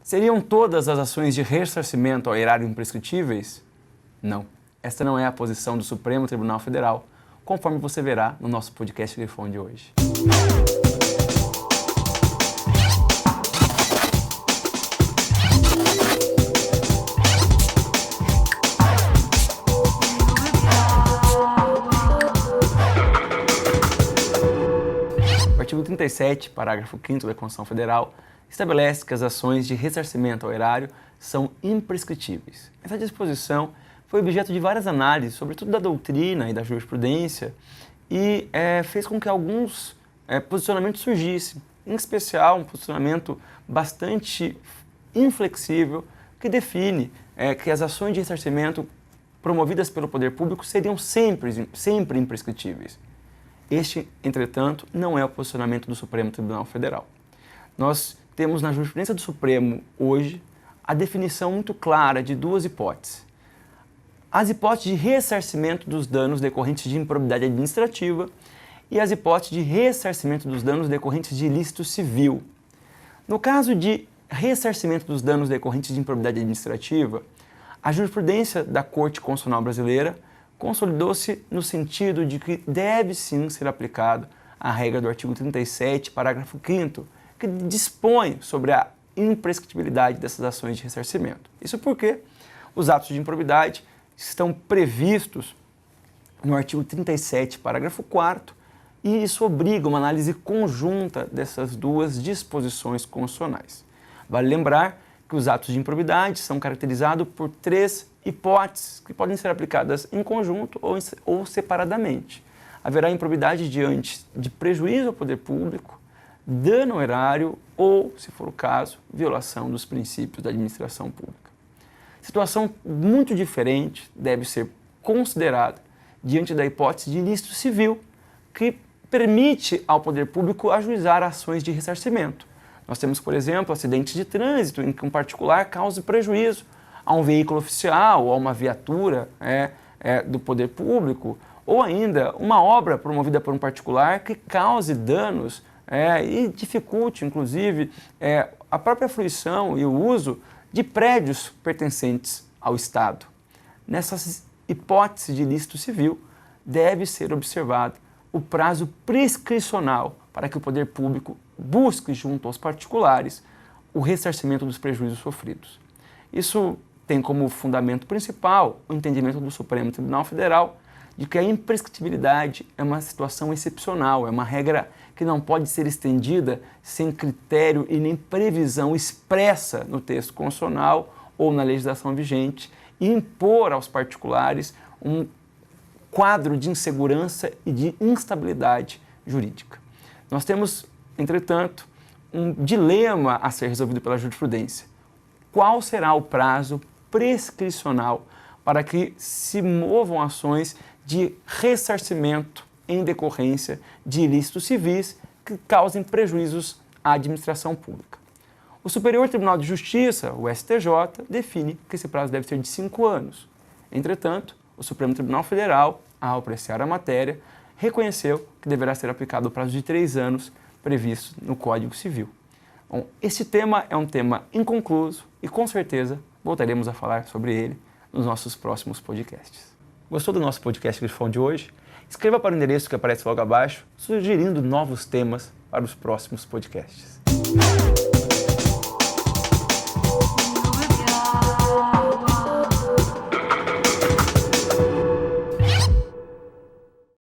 Seriam todas as ações de ressarcimento ao erário imprescritíveis? Não. Esta não é a posição do Supremo Tribunal Federal, conforme você verá no nosso podcast Grifão de hoje. O artigo 37, parágrafo 5º da Constituição Federal, estabelece que as ações de ressarcimento ao erário são imprescritíveis. Essa disposição foi objeto de várias análises, sobretudo da doutrina e da jurisprudência, e fez com que alguns posicionamentos surgissem, em especial um posicionamento bastante inflexível que define que as ações de ressarcimento promovidas pelo poder público seriam sempre imprescritíveis. Este, entretanto, não é o posicionamento do Supremo Tribunal Federal. Nós temos na jurisprudência do Supremo hoje a definição muito clara de duas hipóteses. As hipóteses de ressarcimento dos danos decorrentes de improbidade administrativa e as hipóteses de ressarcimento dos danos decorrentes de ilícito civil. No caso de ressarcimento dos danos decorrentes de improbidade administrativa, a jurisprudência da Corte Constitucional Brasileira consolidou-se no sentido de que deve sim ser aplicado a regra do artigo 37, parágrafo 5º, que dispõe sobre a imprescritibilidade dessas ações de ressarcimento. Isso porque os atos de improbidade estão previstos no artigo 37, parágrafo 4º, e isso obriga uma análise conjunta dessas duas disposições constitucionais. Vale lembrar que os atos de improbidade são caracterizados por três hipóteses que podem ser aplicadas em conjunto ou separadamente. Haverá improbidade diante de prejuízo ao poder público, dano ao erário ou, se for o caso, violação dos princípios da administração pública. Situação muito diferente deve ser considerada diante da hipótese de ilícito civil, que permite ao poder público ajuizar ações de ressarcimento. Nós temos, por exemplo, acidentes de trânsito em que um particular cause prejuízo a um veículo oficial ou a uma viatura do poder público, ou ainda uma obra promovida por um particular que cause danos e dificulte, inclusive, a própria fruição e o uso de prédios pertencentes ao Estado. Nessas hipóteses de ilícito civil, deve ser observado o prazo prescricional para que o poder público busque, junto aos particulares, o ressarcimento dos prejuízos sofridos. Isso tem como fundamento principal o entendimento do Supremo Tribunal Federal de que a imprescritibilidade é uma situação excepcional, é uma regra que não pode ser estendida sem critério e nem previsão expressa no texto constitucional ou na legislação vigente e impor aos particulares um quadro de insegurança e de instabilidade jurídica. Nós temos, entretanto, um dilema a ser resolvido pela jurisprudência. Qual será o prazo prescricional para que se movam ações de ressarcimento em decorrência de ilícitos civis que causem prejuízos à administração pública? O Superior Tribunal de Justiça, o STJ, define que esse prazo deve ser de 5 anos. Entretanto, o Supremo Tribunal Federal, ao apreciar a matéria, reconheceu que deverá ser aplicado o prazo de 3 anos previsto no Código Civil. Bom, este tema é um tema inconcluso e, com certeza, voltaremos a falar sobre ele nos nossos próximos podcasts. Gostou do nosso podcast Grifão de hoje? Escreva para o endereço que aparece logo abaixo, sugerindo novos temas para os próximos podcasts.